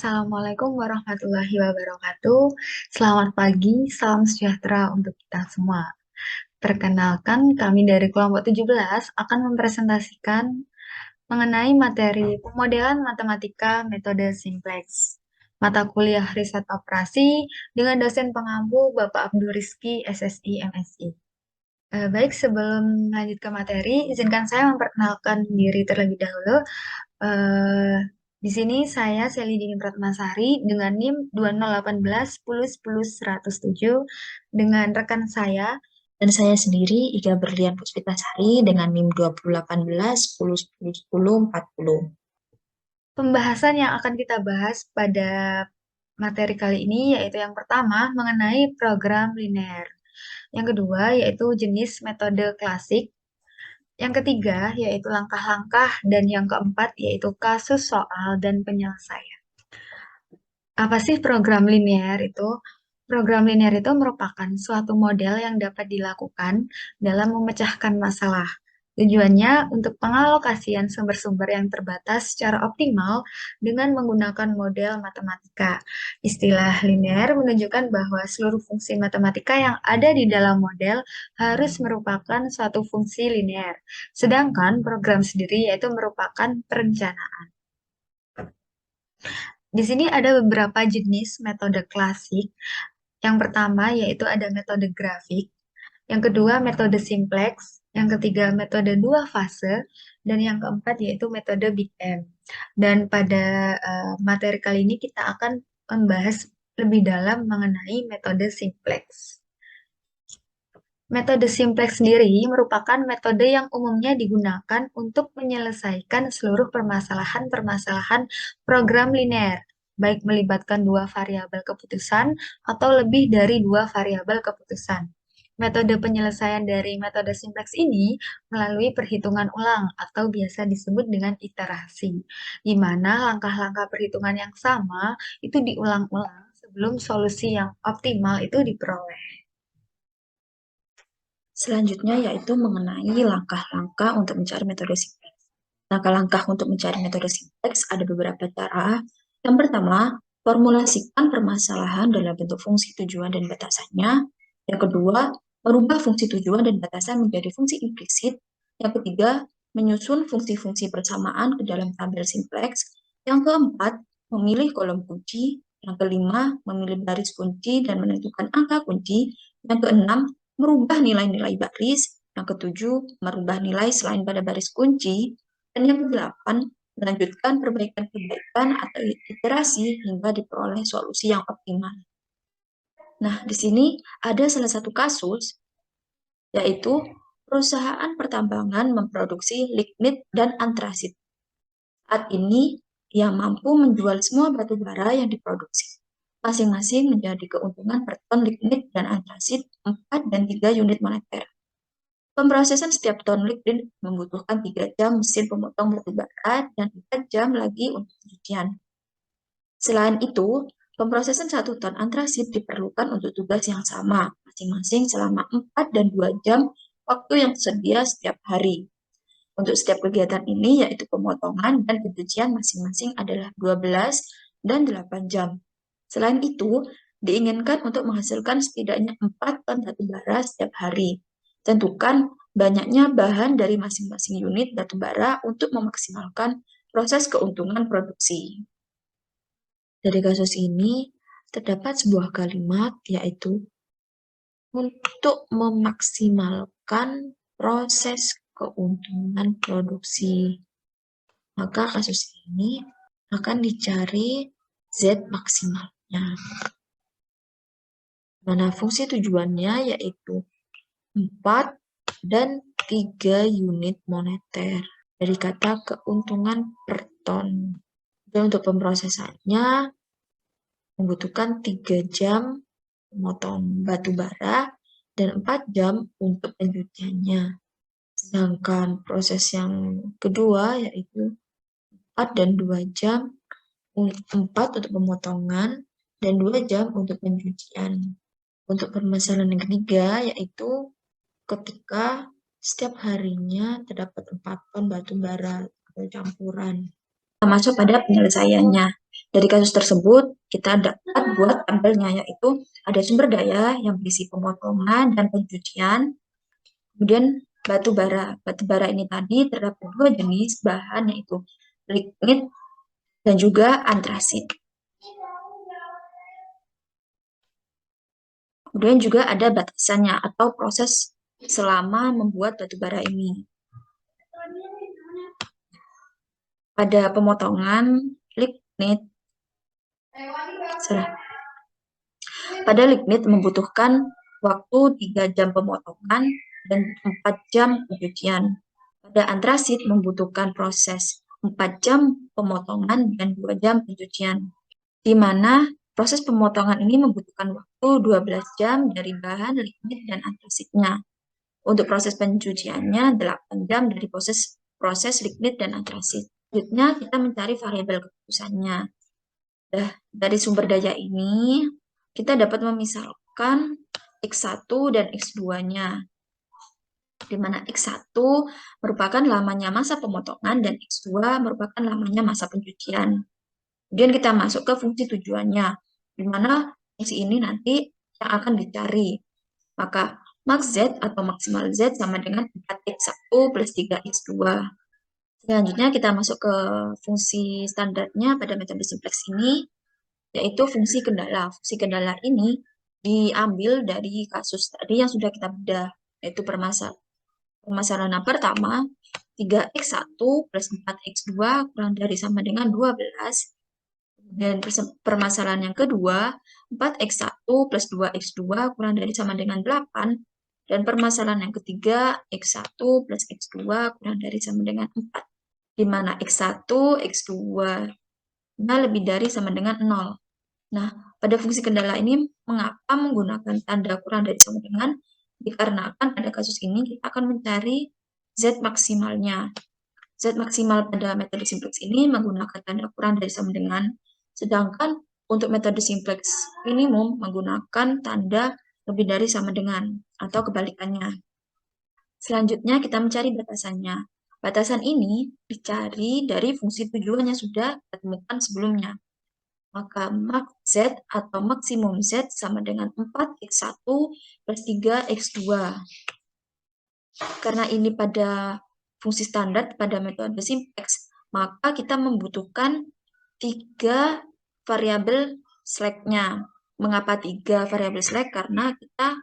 Assalamualaikum warahmatullahi wabarakatuh. Selamat pagi, salam sejahtera untuk kita semua. Perkenalkan, kami dari kelompok 17 akan mempresentasikan mengenai materi pemodelan matematika metode simplex. Mata kuliah riset operasi dengan dosen pengampu Bapak Abdul Rizky, SSI, MSI. Baik, sebelum lanjut ke materi, izinkan saya memperkenalkan diri terlebih dahulu. Eh, di sini saya Seli Dini Pratmasari dengan NIM 2018 10 10 107 dengan rekan saya. Dan saya sendiri, Iga Berlian Puspitasari dengan NIM 2018 10 10 10 40. Pembahasan yang akan kita bahas pada materi kali ini yaitu yang pertama mengenai program linear. Yang kedua yaitu jenis metode klasik. Yang ketiga yaitu langkah-langkah dan yang keempat yaitu kasus soal dan penyelesaian. Apa sih program linear itu? Program linear itu merupakan suatu model yang dapat dilakukan dalam memecahkan masalah. Tujuannya untuk pengalokasian sumber-sumber yang terbatas secara optimal dengan menggunakan model matematika. Istilah linear menunjukkan bahwa seluruh fungsi matematika yang ada di dalam model harus merupakan suatu fungsi linear. Sedangkan program sendiri yaitu merupakan perencanaan. Di sini ada beberapa jenis metode klasik. Yang pertama yaitu ada metode grafik, yang kedua metode simplex, yang ketiga metode dua fase, dan yang keempat yaitu metode Big M. Dan pada materi kali ini kita akan membahas lebih dalam mengenai metode simplex. Metode simplex sendiri merupakan metode yang umumnya digunakan untuk menyelesaikan seluruh permasalahan-permasalahan program linear, baik melibatkan dua variabel keputusan atau lebih dari dua variabel keputusan. Metode penyelesaian dari metode simplex ini melalui perhitungan ulang atau biasa disebut dengan iterasi, di mana langkah-langkah perhitungan yang sama itu diulang-ulang sebelum solusi yang optimal itu diperoleh. Selanjutnya yaitu mengenai langkah-langkah untuk mencari metode simplex. Langkah-langkah untuk mencari metode simplex ada beberapa cara. Yang pertama, formulasikan permasalahan dalam bentuk fungsi tujuan dan batasannya. Yang kedua, merubah fungsi tujuan dan batasan menjadi fungsi implisit. Yang ketiga, menyusun fungsi-fungsi persamaan ke dalam tabel simplex. Yang keempat, memilih kolom kunci. Yang kelima, memilih baris kunci dan menentukan angka kunci. Yang keenam, merubah nilai-nilai baris. Yang ketujuh, merubah nilai selain pada baris kunci. Dan yang kedelapan, melanjutkan perbaikan-perbaikan atau iterasi hingga diperoleh solusi yang optimal. Nah, di sini ada salah satu kasus, yaitu perusahaan pertambangan memproduksi lignit dan antrasit. Saat ini, ia mampu menjual semua batu bara yang diproduksi. Masing-masing menjadi keuntungan per ton lignit dan antrasit 4 dan 3 unit moneter. Pemrosesan setiap ton lignit membutuhkan 3 jam mesin pemotong batu bara dan 4 jam lagi untuk pencucian. Selain itu, pemrosesan 1 ton antrasit diperlukan untuk tugas yang sama, masing-masing selama 4 dan 2 jam waktu yang tersedia setiap hari. Untuk setiap kegiatan ini, yaitu pemotongan dan pencucian masing-masing adalah 12 dan 8 jam. Selain itu, diinginkan untuk menghasilkan setidaknya 4 ton batu bara setiap hari. Tentukan banyaknya bahan dari masing-masing unit batu bara untuk memaksimalkan proses keuntungan produksi. Dari kasus ini, terdapat sebuah kalimat yaitu untuk memaksimalkan proses keuntungan produksi. Maka kasus ini akan dicari Z maksimalnya. Mana fungsi tujuannya yaitu 4 dan 3 unit moneter. Dari kata keuntungan per ton. Dan untuk pemrosesannya membutuhkan 3 jam memotong batu bara dan 4 jam untuk pencuciannya. Sedangkan proses yang kedua yaitu 4 dan 2 jam, 4 untuk pemotongan dan 2 jam untuk pencucian. Untuk permasalahan yang ketiga yaitu ketika setiap harinya terdapat 4 ton batu bara atau campuran. kita masuk pada penyelesaiannya. Dari kasus tersebut, kita dapat buat tabelnya, yaitu ada sumber daya yang berisi pemotongan dan pencucian, kemudian batu bara. Batu bara ini tadi terdapat dua jenis bahan, yaitu lignit dan juga antrasit. Kemudian juga ada batasannya atau proses selama membuat batu bara ini. Pada pemotongan lignit, pada lignit membutuhkan waktu 3 jam pemotongan dan 4 jam pencucian. Pada antrasit membutuhkan proses 4 jam pemotongan dan 2 jam pencucian, di mana proses pemotongan ini membutuhkan waktu 12 jam dari bahan lignit dan antrasitnya. Untuk proses pencuciannya 8 jam dari proses lignit dan antrasit. Selanjutnya kita mencari variabel keputusannya. Dari sumber daya ini kita dapat memisalkan X1 dan X2-nya, di mana X1 merupakan lamanya masa pemotongan dan X2 merupakan lamanya masa pencucian. Kemudian kita masuk ke fungsi tujuannya, di mana fungsi ini nanti yang akan dicari. Maka max Z atau maksimal Z sama dengan 4X1 plus 3X2. Selanjutnya kita masuk ke fungsi standarnya pada metode simplex ini, yaitu fungsi kendala. Fungsi kendala ini diambil dari kasus tadi yang sudah kita bedah, yaitu permasalahan yang pertama, 3X1 plus 4X2 kurang dari sama dengan 12. Dan permasalahan yang kedua, 4X1 plus 2X2 kurang dari sama dengan 8. Dan permasalahan yang ketiga, X1 plus X2 kurang dari sama dengan 4. Di mana X1, X2-nya lebih dari sama dengan 0. Nah, pada fungsi kendala ini, mengapa menggunakan tanda kurang dari sama dengan? Dikarenakan pada kasus ini kita akan mencari Z maksimalnya. Z maksimal pada metode simplex ini menggunakan tanda kurang dari sama dengan, sedangkan untuk metode simplex minimum menggunakan tanda lebih dari sama dengan atau kebalikannya. Selanjutnya kita mencari batasannya. Batasan ini dicari dari fungsi tujuan yang sudah kita temukan sebelumnya. Maka max Z atau maksimum Z sama dengan 4X1 plus 3X2. Karena ini pada fungsi standar pada metode simplex, maka kita membutuhkan 3 variabel slack-nya. Mengapa 3 variabel slack? Karena kita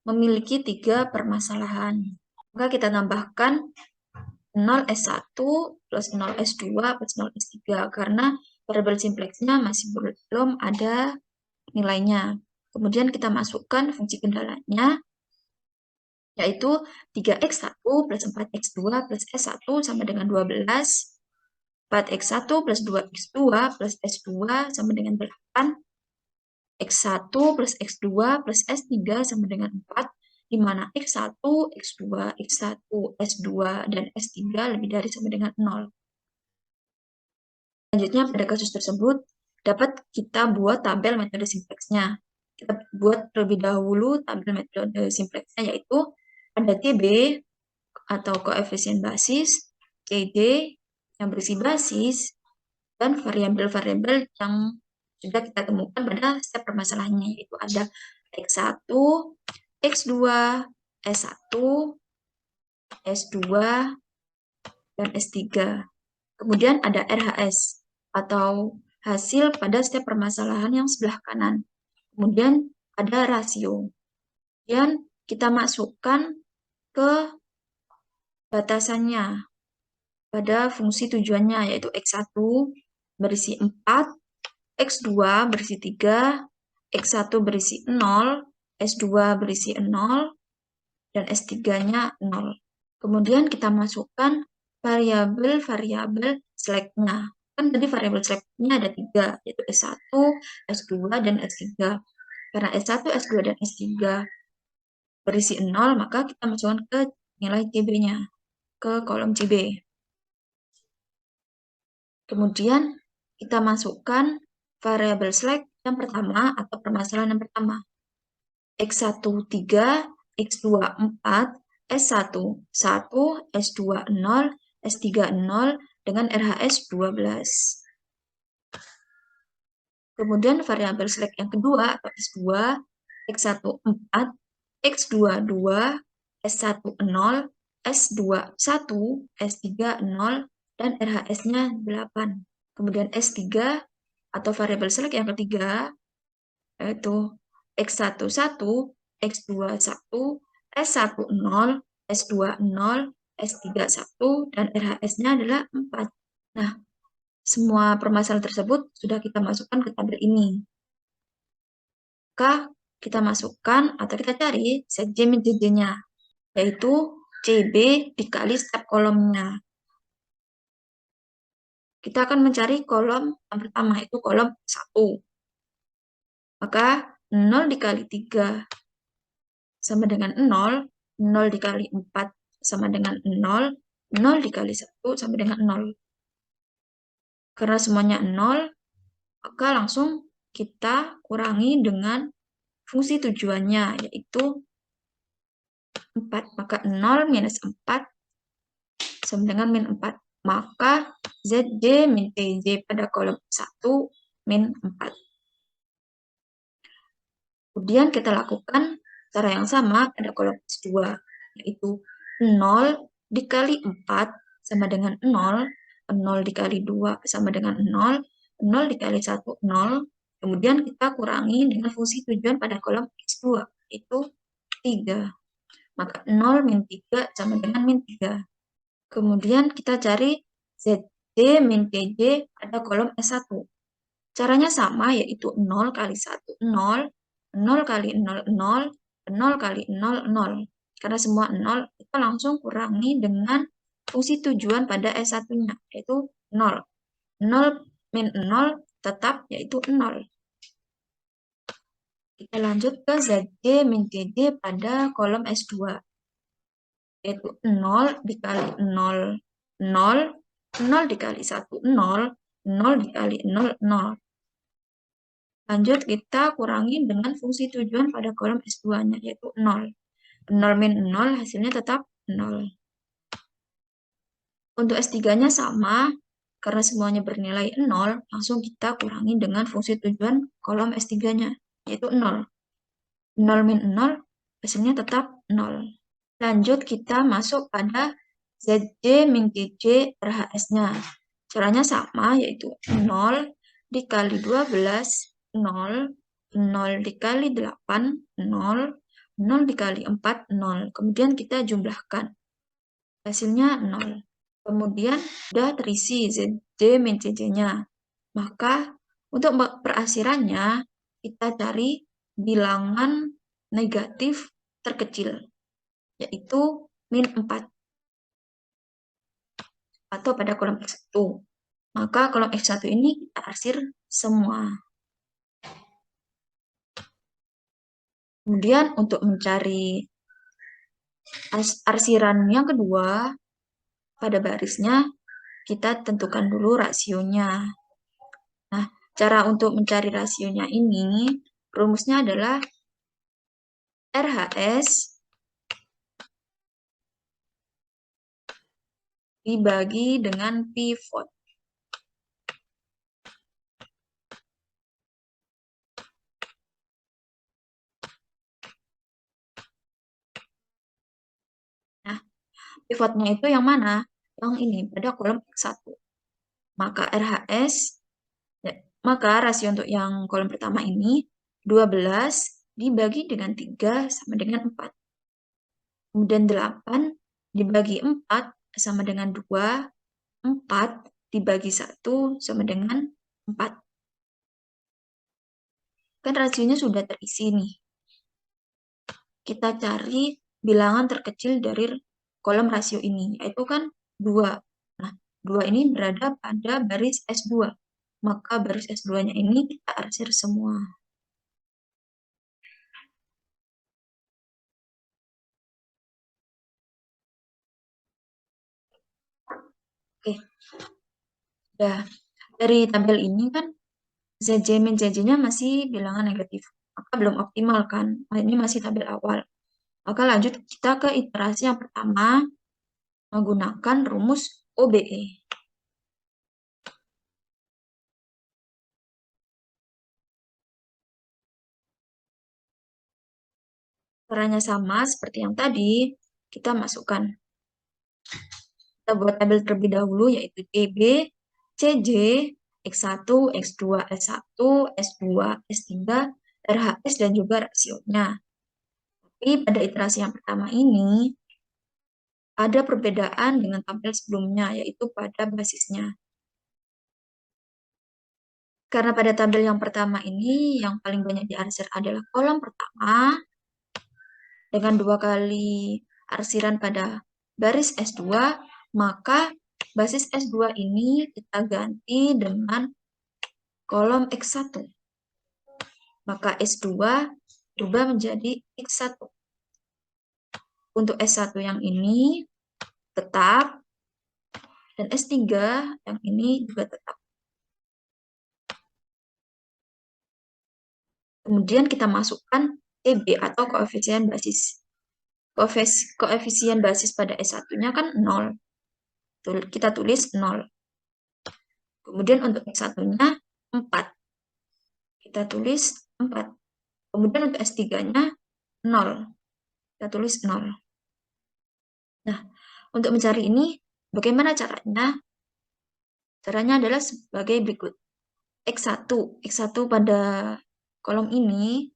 memiliki 3 permasalahan. Maka kita tambahkan 0S1 plus 0S2 plus 0S3 karena variabel simplex-nya masih belum ada nilainya. Kemudian kita masukkan fungsi kendalanya, yaitu 3X1 plus 4X2 plus S1 sama dengan 12, 4X1 plus 2X2 plus S2 sama dengan 8, X1 plus X2 plus S3 sama dengan 4, di mana X1, X2, X1, S2, dan S3 lebih dari sama dengan 0. Selanjutnya, pada kasus tersebut, dapat kita buat tabel metode simpleksnya. Kita buat terlebih dahulu tabel metode simpleksnya, yaitu ada TB atau koefisien basis, CD yang berisi basis, dan variabel-variabel yang sudah kita temukan pada step permasalahannya, yaitu ada X1, X2, S1, S2, dan S3. Kemudian ada RHS atau hasil pada step permasalahan yang sebelah kanan. Kemudian ada rasio. Kemudian kita masukkan ke batasannya pada fungsi tujuannya, yaitu X1 berisi 4, X2 berisi 3, X1 berisi 0, S2 berisi 0, dan S3-nya 0. Kemudian kita masukkan variabel-variabel slack-nya. Kan tadi variabel slack-nya ada 3, yaitu S1, S2, dan S3. Karena S1, S2, dan S3 berisi 0, maka kita masukkan ke nilai CB-nya, ke kolom CB. Kemudian kita masukkan variabel slack yang pertama atau permasalahan yang pertama. X1 3, X2 4, S1 1, S2 0, S3 0, dengan RHS 12. Kemudian variabel select yang kedua atau S2, X1 4, X2 2, S1 0, S2 1, S3 0, dan RHS-nya 8. Kemudian S3 atau variabel select yang ketiga yaitu X1 1, X2 1, S1 0, S2 0, S3 1, dan RHS-nya adalah 4. Nah, semua permasalahan tersebut sudah kita masukkan ke tabel ini. Maka kita masukkan atau kita cari set J min JJ-nya, yaitu CB dikali step kolomnya. Kita akan mencari kolom yang pertama, yaitu kolom 1. Maka 0 dikali 3 sama dengan 0, 0 dikali 4 sama dengan 0, 0 dikali 1 sama dengan 0. Karena semuanya 0, maka langsung kita kurangi dengan fungsi tujuannya, yaitu 4. Maka 0 minus 4 sama dengan min 4. Maka ZJ min TJ pada kolom 1 min 4. Kemudian kita lakukan cara yang sama pada kolom S2, yaitu 0 dikali 4 sama dengan 0, 0 dikali 2 sama dengan 0, 0 dikali 1, 0. Kemudian kita kurangi dengan fungsi tujuan pada kolom X2, yaitu 3. Maka 0 min 3 sama dengan min 3. Kemudian kita cari ZD min TJ pada kolom S1. Caranya sama, yaitu 0 kali 1, 0, 0 kali 0, 0, 0 kali 0, 0. Karena semua 0, kita langsung kurangi dengan fungsi tujuan pada S1-nya, yaitu 0. 0 min 0 tetap, yaitu 0. Kita lanjut ke ZD min TJ pada kolom S2. Yaitu 0 dikali 0, 0, 0 dikali 1, 0, 0 dikali 0, 0. Lanjut, kita kurangi dengan fungsi tujuan pada kolom S2-nya, yaitu 0. 0 min 0, hasilnya tetap 0. Untuk S3-nya sama, karena semuanya bernilai 0, langsung kita kurangi dengan fungsi tujuan kolom S3-nya, yaitu 0. 0 min 0, hasilnya tetap 0. Lanjut, kita masuk pada ZJ min TJ RHS-nya. Caranya sama, yaitu 0 dikali 12, 0, 0 dikali 8, 0, 0 dikali 4, 0. Kemudian kita jumlahkan. Hasilnya 0. Kemudian sudah terisi ZJ min CJ-nya. Maka untuk perasirannya, kita cari bilangan negatif terkecil, yaitu min 4 atau pada kolom X1. Maka kolom X1 ini kita arsir semua. Kemudian untuk mencari arsiran yang kedua, pada barisnya kita tentukan dulu rasionya. Nah, cara untuk mencari rasionya ini, rumusnya adalah RHS dibagi dengan pivot. Nah, pivotnya itu yang mana? Yang ini, pada kolom X1. Maka RHS, maka rasio untuk yang kolom pertama ini, 12 dibagi dengan 3 sama dengan 4. Kemudian 8 dibagi 4 sama dengan 2, 4 dibagi 1 sama dengan 4. Kan rasionya sudah terisi nih. Kita cari bilangan terkecil dari kolom rasio ini, yaitu kan 2. Nah, 2 ini berada pada baris S2. Maka baris S2-nya ini kita arsir semua. Oke. Nah, dari tabel ini kan ZJ min ZJ-nya masih bilangan negatif. Maka belum optimal kan. Ini masih tabel awal. Maka lanjut kita ke iterasi yang pertama menggunakan rumus OBE. Caranya sama seperti yang tadi, kita masukkan. Kita buat tabel terlebih dahulu, yaitu CB, CJ, X1, X2, S1, S2, S3, RHS, dan juga rasionya. Tapi pada iterasi yang pertama ini, ada perbedaan dengan tabel sebelumnya, yaitu pada basisnya. Karena pada tabel yang pertama ini, yang paling banyak diarsir adalah kolom pertama, dengan 2 kali arsiran pada baris S2, maka basis S2 ini kita ganti dengan kolom X1. Maka S2 berubah menjadi X1. Untuk S1 yang ini tetap, dan S3 yang ini juga tetap. Kemudian kita masukkan TB atau koefisien basis. Koefisien basis pada S1-nya kan 0. Kita tulis 0. Kemudian untuk S1-nya 4. Kita tulis 4. Kemudian untuk S3-nya 0. Kita tulis 0. Nah, untuk mencari ini, bagaimana caranya? Caranya adalah sebagai berikut. X1 pada kolom ini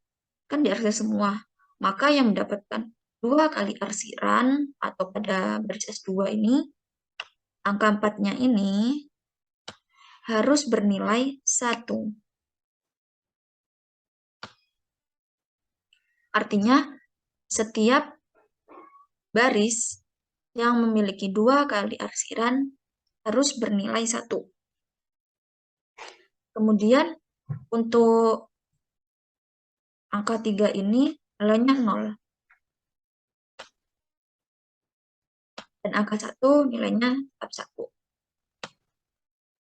kan diarsir semua. Maka yang mendapatkan 2 kali arsiran atau pada baris S2 ini, angka 4-nya ini harus bernilai 1. Artinya, setiap baris yang memiliki 2 kali arsiran harus bernilai 1. Kemudian, untuk angka 3 ini nilainya 0. Dan angka 1 nilainya tetap 1.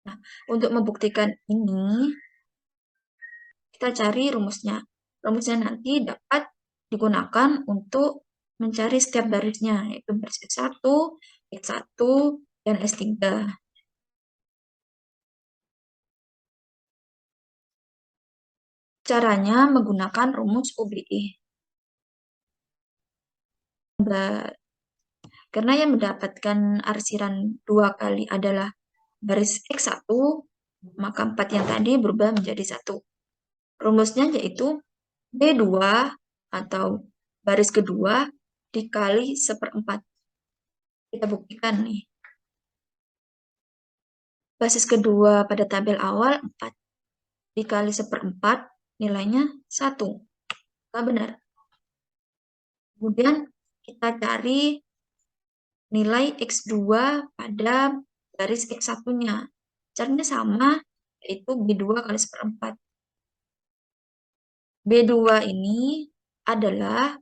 Nah, untuk membuktikan ini, kita cari rumusnya. Rumusnya nanti dapat digunakan untuk mencari setiap barisnya, yaitu baris S1, X1, dan S3. Caranya menggunakan rumus OBE. Karena yang mendapatkan arsiran 2 kali adalah baris X1, maka 4 yang tadi berubah menjadi 1. Rumusnya yaitu B2 atau baris kedua dikali 1/4. Kita buktikan nih. Basis kedua pada tabel awal 4. Dikali 1/4 nilainya 1. Nah, benar. Kemudian kita cari nilai X2 pada baris X1-nya. Caranya sama, yaitu B2 kali 1/4. B2 ini adalah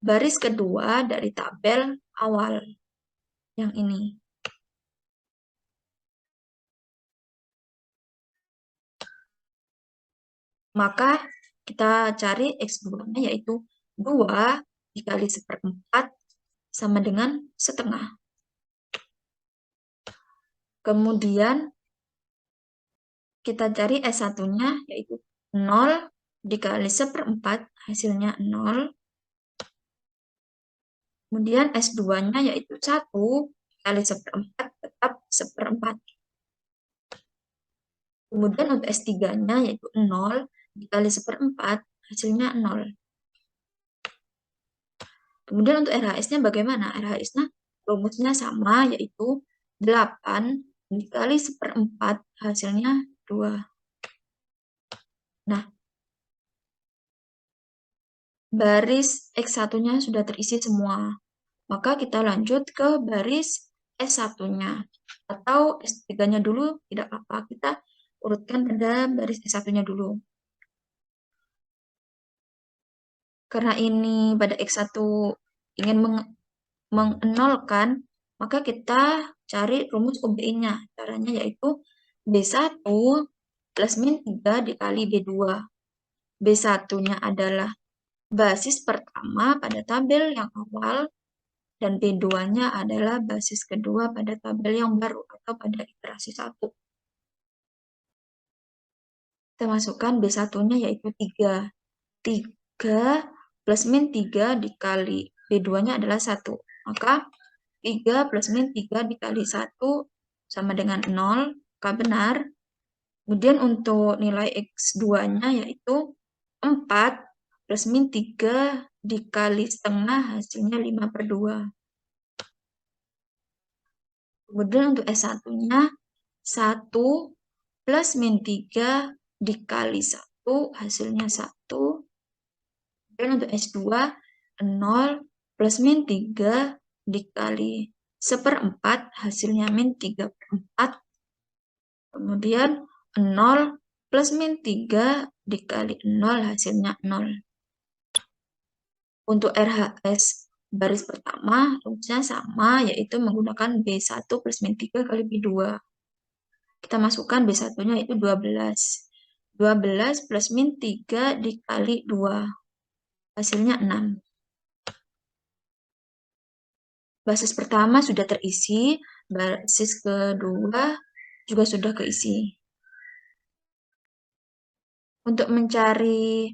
baris kedua dari tabel awal. Yang ini. Maka kita cari X2-nya yaitu 2 dikali 1/4 sama dengan setengah. Kemudian kita cari S1-nya yaitu 0 dikali 1/4 hasilnya 0. Kemudian S2-nya yaitu 1 kali 1/4 tetap 1/4. Kemudian untuk S3-nya yaitu 0 dikali 1/4 hasilnya 0. Kemudian untuk RHS-nya bagaimana? RHS-nya rumusnya sama yaitu 8 dikali 1/4 hasilnya 2. Nah, baris X1-nya sudah terisi semua. Maka kita lanjut ke baris S1-nya. Atau S3-nya dulu, tidak apa-apa. Kita urutkan pada baris S1-nya dulu. Karena ini pada X1 ingin mengenolkan, maka kita cari rumus OBE-nya. Caranya yaitu B1 plus min 3 dikali B2. B1-nya adalah basis pertama pada tabel yang awal, dan B2-nya adalah basis kedua pada tabel yang baru atau pada iterasi 1. Kita masukkan B1-nya yaitu 3. 3 plus min 3 dikali B2-nya adalah 1. Maka 3 plus min 3 dikali 1 sama dengan 0, maka benar. Kemudian untuk nilai X2-nya yaitu 4 plus min 3 dikali setengah hasilnya 5/2. Kemudian untuk S1-nya 1 plus min 3 dikali 1 hasilnya 1. Dan untuk S2, 0 plus min 3 dikali 1/4 hasilnya min 3/4. Kemudian 0 plus min 3 dikali 0 hasilnya 0. Untuk RHS baris pertama rumusnya sama, yaitu menggunakan B1 plus min 3 kali B2. Kita masukkan B1-nya itu 12. 12 plus min 3 dikali 2. Hasilnya 6. Basis pertama sudah terisi, basis kedua juga sudah keisi. Untuk mencari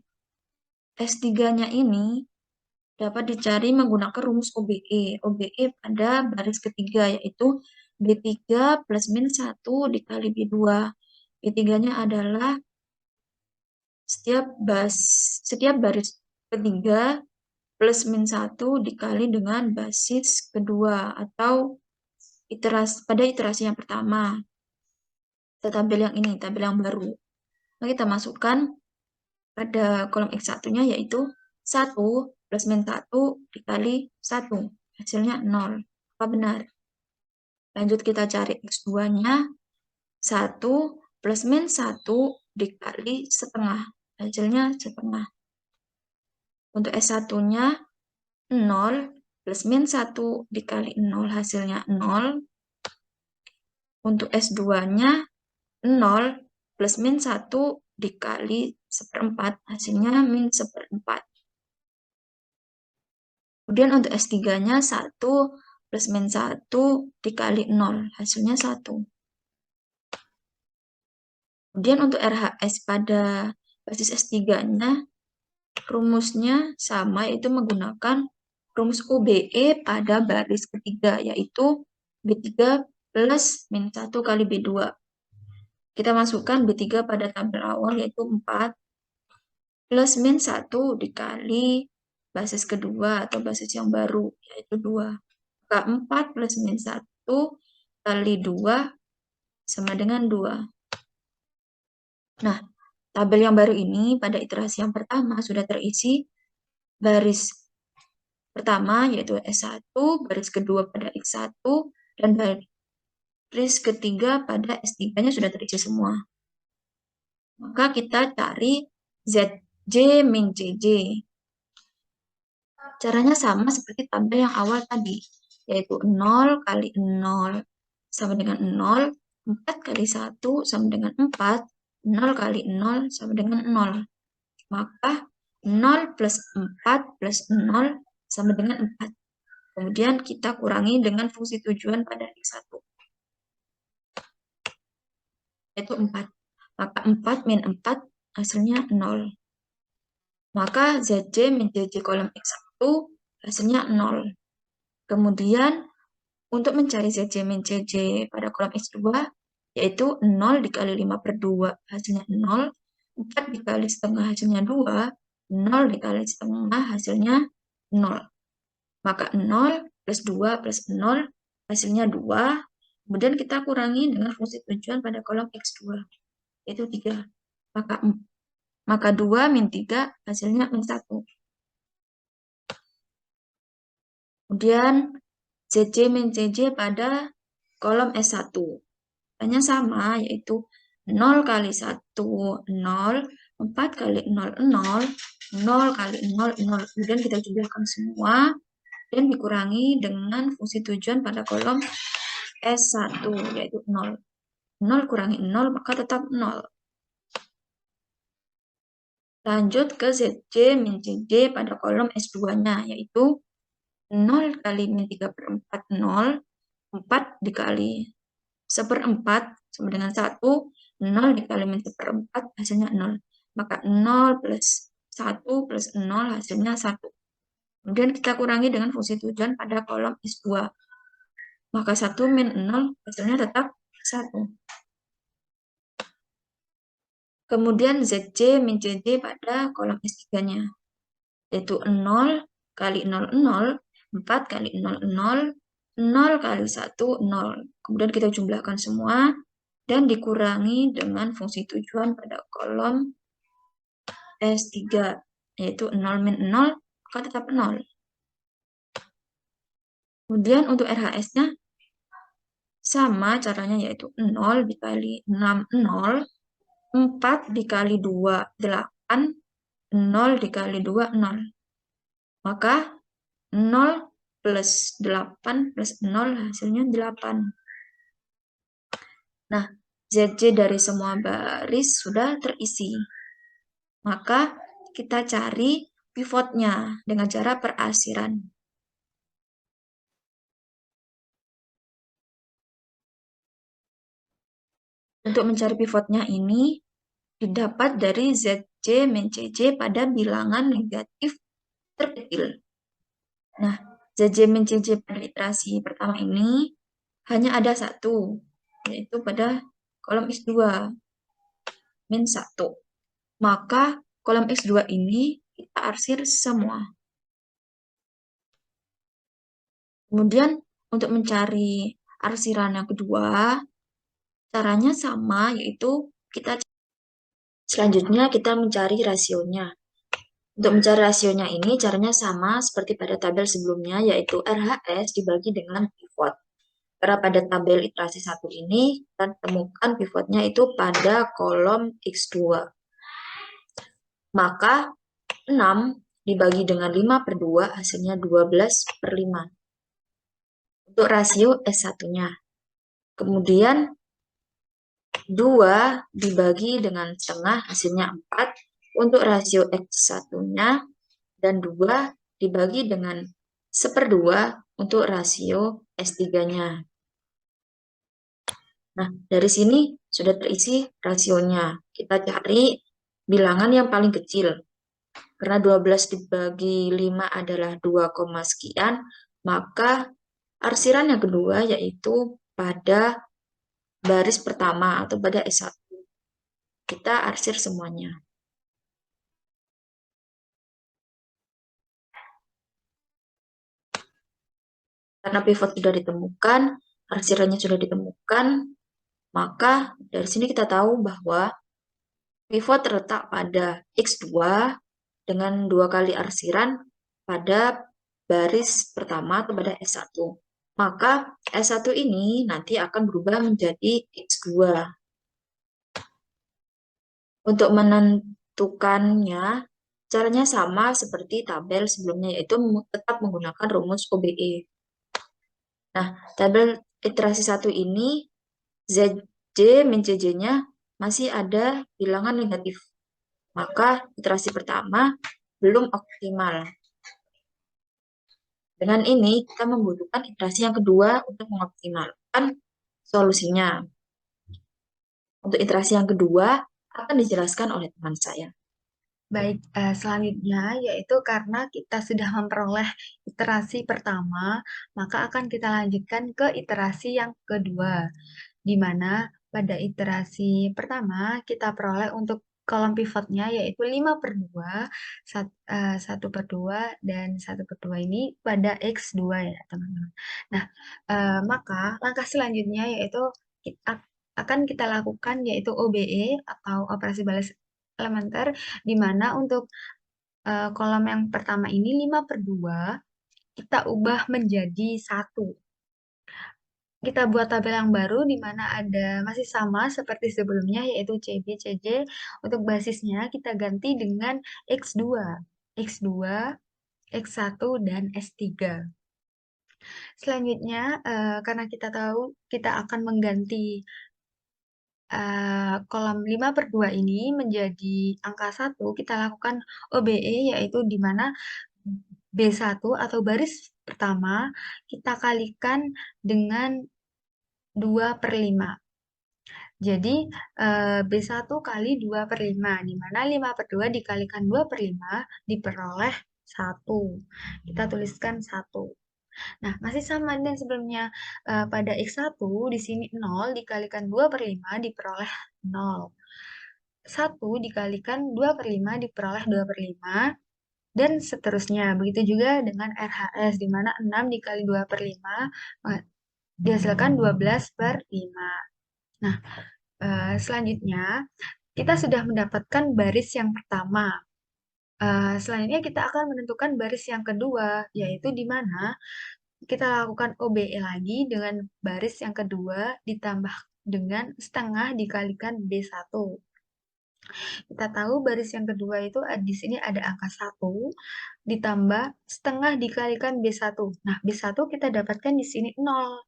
S3-nya ini dapat dicari menggunakan rumus OBE. OBE pada baris ketiga yaitu B3 plus min 1 dikali B2. B3-nya adalah setiap baris ketiga plus min 1 dikali dengan basis kedua atau pada iterasi yang pertama. Kita tabel yang ini, tabel yang baru. Nah, kita masukkan pada kolom X1-nya yaitu 1 plus min 1 dikali 1. Hasilnya 0. Apa benar? Lanjut kita cari X2-nya. 1 plus min 1 dikali setengah. Hasilnya setengah. Untuk S1-nya 0 plus min 1 dikali 0. Hasilnya 0. Untuk S2-nya 0 plus min 1 dikali 1/4. Hasilnya min 1/4. Kemudian untuk S3-nya 1 plus min 1 dikali 0. Hasilnya 1. Kemudian untuk RHS pada basis S3-nya, rumusnya sama, yaitu menggunakan rumus OBE pada baris ketiga, yaitu B3 plus min 1 kali B2. Kita masukkan B3 pada tabel awal, yaitu 4 plus min 1 dikali basis kedua atau basis yang baru, yaitu 2. Maka 4 plus min 1 kali 2 sama dengan 2. Nah, tabel yang baru ini pada iterasi yang pertama sudah terisi baris pertama yaitu S1, baris kedua pada X1, dan baris ketiga pada S3-nya sudah terisi semua. Maka kita cari ZJ min CJ. Caranya sama seperti tabel yang awal tadi, yaitu 0 kali 0 sama dengan 0, 4 kali 1 sama dengan 4, 0 kali 0 sama dengan 0. Maka 0 plus 4 plus 0 sama dengan 4. Kemudian kita kurangi dengan fungsi tujuan pada X1, yaitu 4. Maka 4 min 4 hasilnya 0. Maka ZJ min JJ kolom X1 hasilnya 0. Kemudian untuk mencari ZJ min CJ pada kolom X2 yaitu 0 dikali 5/2 hasilnya 0, 4 dikali setengah hasilnya 2, 0 dikali setengah hasilnya 0. Maka 0 plus 2 plus 0 hasilnya 2. Kemudian kita kurangi dengan fungsi tujuan pada kolom X2, yaitu 3. Maka 2 min 3 hasilnya min 1. Kemudian ZJ min CJ pada kolom S1. Hanya sama, yaitu 0 kali 1, 0, 4 kali 0, 0, 0 kali 0, 0. Kemudian kita jumlahkan semua dan dikurangi dengan fungsi tujuan pada kolom S1, yaitu 0. 0 kurangi 0, maka tetap 0. Lanjut ke ZJ min CJ pada kolom S2-nya, yaitu 0 kali min 3/4, 0, 4 dikali 1/4 sama dengan 1, 0 dikali min 1/4 hasilnya 0. Maka 0 plus 1 plus 0 hasilnya 1. Kemudian kita kurangi dengan fungsi tujuan pada kolom X2. Maka 1 min 0 hasilnya tetap 1. Kemudian ZC min CJ pada kolom S3-nya. Yaitu 0 kali 0, 0, 4 kali 0, 0, 0 kali 1, 0. Kemudian kita jumlahkan semua dan dikurangi dengan fungsi tujuan pada kolom S3, yaitu 0 min 0, maka tetap 0. Kemudian untuk RHS-nya sama caranya, yaitu 0 dikali 6, 0, 4 dikali 2, 8, 0 dikali 2, 0. Maka 0 plus 8 plus 0 hasilnya 8. Nah, ZC dari semua baris sudah terisi. Maka kita cari pivotnya dengan cara perarsiran. Untuk mencari pivotnya ini didapat dari ZC min CC pada bilangan negatif terkecil. Nah, ZC min CC pada iterasi pertama ini hanya ada satu, yaitu pada kolom X2 min 1. Maka kolom X2 ini kita arsir semua. Kemudian untuk mencari arsiran yang kedua, caranya sama, yaitu selanjutnya kita mencari rasionya. Untuk mencari rasionya ini caranya sama seperti pada tabel sebelumnya, yaitu RHS dibagi dengan pivot. Karena pada tabel iterasi 1 ini kita temukan pivotnya itu pada kolom X2. Maka 6 dibagi dengan 5 per 2 hasilnya 12 per 5. Untuk rasio S1-nya. Kemudian 2 dibagi dengan setengah hasilnya 4 untuk rasio X1-nya, dan 2 dibagi dengan 1/2 untuk rasio S3-nya. Nah, dari sini sudah terisi rasionya. Kita cari bilangan yang paling kecil. Karena 12 dibagi 5 adalah 2, sekian, maka arsiran yang kedua yaitu pada baris pertama atau pada S1. Kita arsir semuanya. Karena pivot sudah ditemukan, arsirannya sudah ditemukan, maka dari sini kita tahu bahwa pivot terletak pada X2 dengan 2 kali arsiran pada baris pertama atau pada S1. Maka S1 ini nanti akan berubah menjadi X2. Untuk menentukannya, caranya sama seperti tabel sebelumnya, yaitu tetap menggunakan rumus OBE. Nah, tabel iterasi 1 ini, ZJ min CJ-nya masih ada bilangan negatif. Maka iterasi pertama belum optimal. Dengan ini, kita membutuhkan iterasi yang kedua untuk mengoptimalkan solusinya. Untuk iterasi yang kedua, akan dijelaskan oleh teman saya. Baik, selanjutnya yaitu karena kita sudah memperoleh iterasi pertama, maka akan kita lanjutkan ke iterasi yang kedua, di mana pada iterasi pertama kita peroleh untuk kolom pivotnya yaitu 5/2, 1 per 2, dan 1 per 2 ini pada X2 ya teman-teman. Nah, maka langkah selanjutnya yaitu kita akan kita lakukan yaitu OBE atau operasi balas elementer, di mana untuk kolom yang pertama ini 5/2 kita ubah menjadi 1. Kita buat tabel yang baru di mana ada masih sama seperti sebelumnya yaitu CB, CJ. Untuk basisnya kita ganti dengan X2, X2, X1, dan S3. Selanjutnya, karena kita tahu kita akan mengganti kolom 5/2 ini menjadi angka 1, kita lakukan OBE, yaitu di mana B1 atau baris pertama kita kalikan dengan 2/5. Jadi, B1 kali 2 per 5, di mana 5 per 2 dikalikan 2 per 5 diperoleh 1. Kita tuliskan 1. Nah, masih sama dengan sebelumnya. Pada X1, di sini 0 dikalikan 2 per 5 diperoleh 0. 1 dikalikan 2 per 5 diperoleh 2 per 5, dan seterusnya. Begitu juga dengan RHS, di mana 6 dikali 2 per 5 dihasilkan 12 per 5. Nah, selanjutnya kita sudah mendapatkan baris yang pertama. Selanjutnya kita akan menentukan baris yang kedua, yaitu di mana kita lakukan OBE lagi dengan baris yang kedua ditambah dengan setengah dikalikan B1. Kita tahu baris yang kedua itu di sini ada angka 1 ditambah setengah dikalikan B1. Nah, B1 kita dapatkan di sini 0.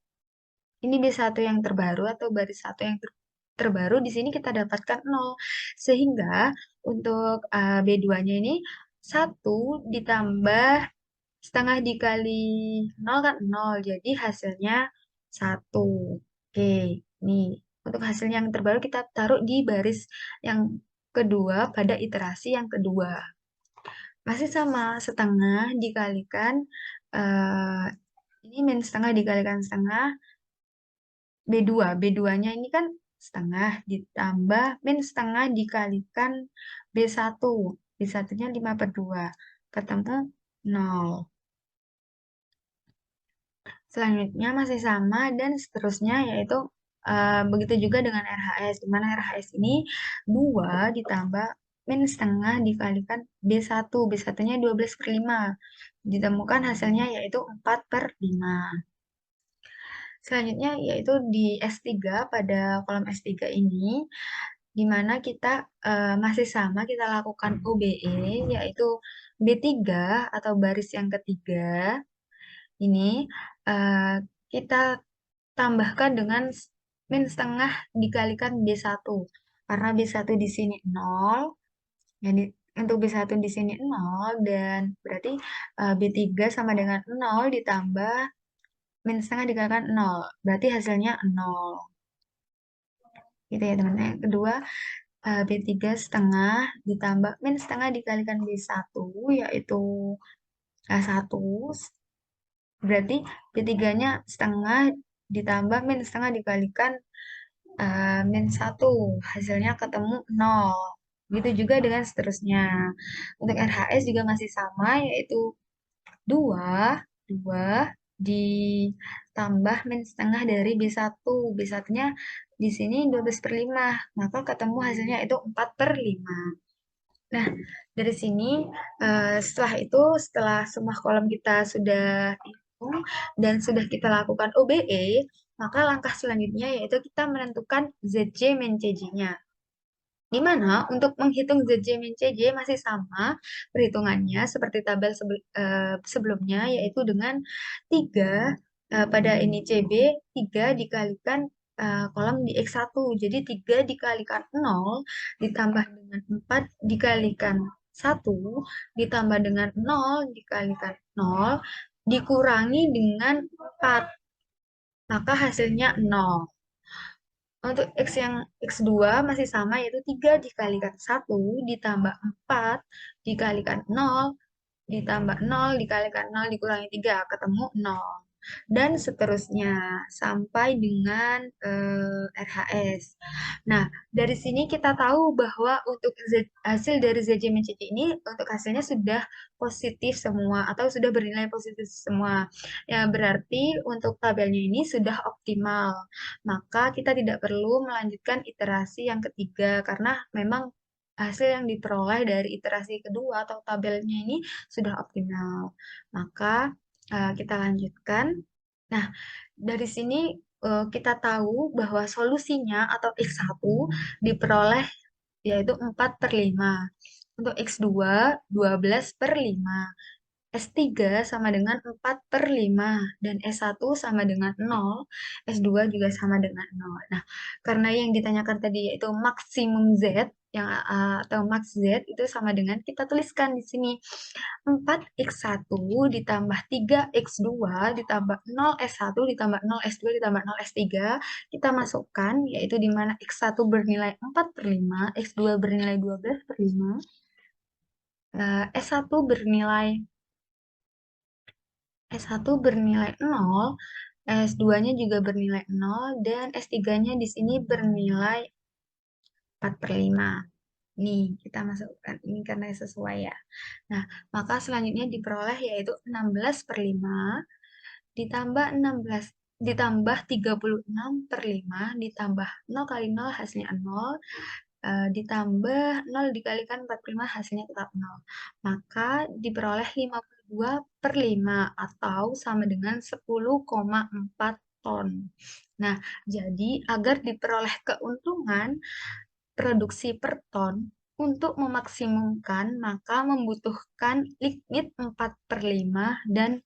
Ini B1 yang terbaru atau baris 1 yang terbaru di sini kita dapatkan 0. Sehingga untuk B2-nya ini 1 ditambah setengah dikali 0 kan 0. Jadi hasilnya 1. Oke, nih. Untuk hasilnya yang terbaru kita taruh di baris yang kedua pada iterasi yang kedua. Masih sama, setengah dikalikan, eh, ini min setengah dikalikan setengah, B2. B2-nya ini kan setengah ditambah min setengah dikalikan B1. B1-nya 5 per 2. Ketemu 0. Selanjutnya masih sama dan seterusnya, yaitu begitu juga dengan RHS, di mana RHS ini 2 ditambah min setengah dikalikan B1. B1-nya 12 per 5. Ditemukan hasilnya yaitu 4 per 5. Selanjutnya yaitu di S3, pada kolom S3 ini, di mana kita masih sama, kita lakukan OBE, yaitu B3 atau baris yang ketiga. Ini eh, kita tambahkan dengan min setengah dikalikan B1. Karena B1 di sini 0, jadi untuk B1 di sini 0, dan berarti B3 sama dengan 0 ditambah min setengah dikalikan 0. Berarti hasilnya 0. Gitu ya teman-teman. Yang kedua, B3 setengah ditambah min setengah dikalikan B1, yaitu 1. Berarti B3-nya setengah ditambah min setengah dikalikan min 1. Hasilnya ketemu 0. Begitu juga dengan seterusnya. Untuk RHS juga masih sama, yaitu 2, 2 ditambah min setengah dari B1. B1-nya di sini 12 per 5. Maka ketemu hasilnya itu 4 per 5. Nah, dari sini setelah semua kolom kita sudah hitung dan sudah kita lakukan OBE, maka langkah selanjutnya yaitu kita menentukan ZJ min CJ-nya. Di mana untuk menghitung ZJ min CJ masih sama perhitungannya seperti tabel sebelumnya, yaitu dengan 3 pada ini CB, 3 dikalikan kolom di X1. Jadi 3 dikalikan 0 ditambah dengan 4 dikalikan 1 ditambah dengan 0 dikalikan 0 dikurangi dengan 4. Maka hasilnya 0. Untuk X yang X2 masih sama, yaitu 3 dikalikan 1 ditambah 4 dikalikan 0 ditambah 0 dikalikan 0 dikurangi 3 ketemu 0. Dan seterusnya sampai dengan RHS. Nah, dari sini kita tahu bahwa untuk hasil dari ZJ min CJ ini untuk hasilnya sudah positif semua atau sudah bernilai positif semua. Ya, berarti untuk tabelnya ini sudah optimal. Maka kita tidak perlu melanjutkan iterasi yang ketiga karena memang hasil yang diperoleh dari iterasi kedua atau tabelnya ini sudah optimal. Maka kita lanjutkan. Nah, dari sini kita tahu bahwa solusinya atau X1 diperoleh yaitu 4 per 5. Untuk X2, 12 per 5. S3 sama dengan 4 per 5. Dan S1 sama dengan 0. S2 juga sama dengan 0. Nah, karena yang ditanyakan tadi yaitu maksimum Z, atau max Z itu sama dengan kita tuliskan di sini 4x1 ditambah 3x2 ditambah 0s1 ditambah 0s2 ditambah 0s3 kita masukkan, yaitu di mana x1 bernilai 4/5, x2 bernilai 12/5, S1 bernilai S1 bernilai 0, S2-nya juga bernilai 0, dan S3-nya di sini bernilai 4/5. Nih, kita masukkan ini karena sesuai ya. Nah, maka selanjutnya diperoleh yaitu 16/5 ditambah 16 ditambah 36/5 ditambah 0 kali 0 hasilnya 0, ditambah 0 dikalikan 45 hasilnya tetap 0. Maka diperoleh 52/5 atau sama dengan 10,4 ton. Nah, jadi agar diperoleh keuntungan produksi per ton, untuk memaksimumkan maka membutuhkan lignit 4/5 dan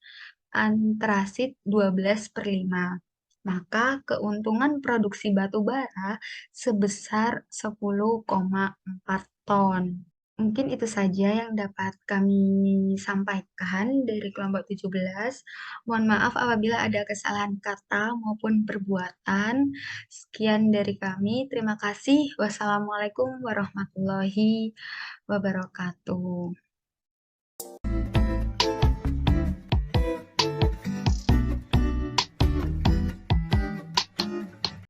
antrasit 12/5. Maka keuntungan produksi batu bara sebesar 10,4 ton. Mungkin itu saja yang dapat kami sampaikan dari kelompok 17. Mohon maaf apabila ada kesalahan kata maupun perbuatan. Sekian dari kami. Terima kasih. Wassalamualaikum warahmatullahi wabarakatuh.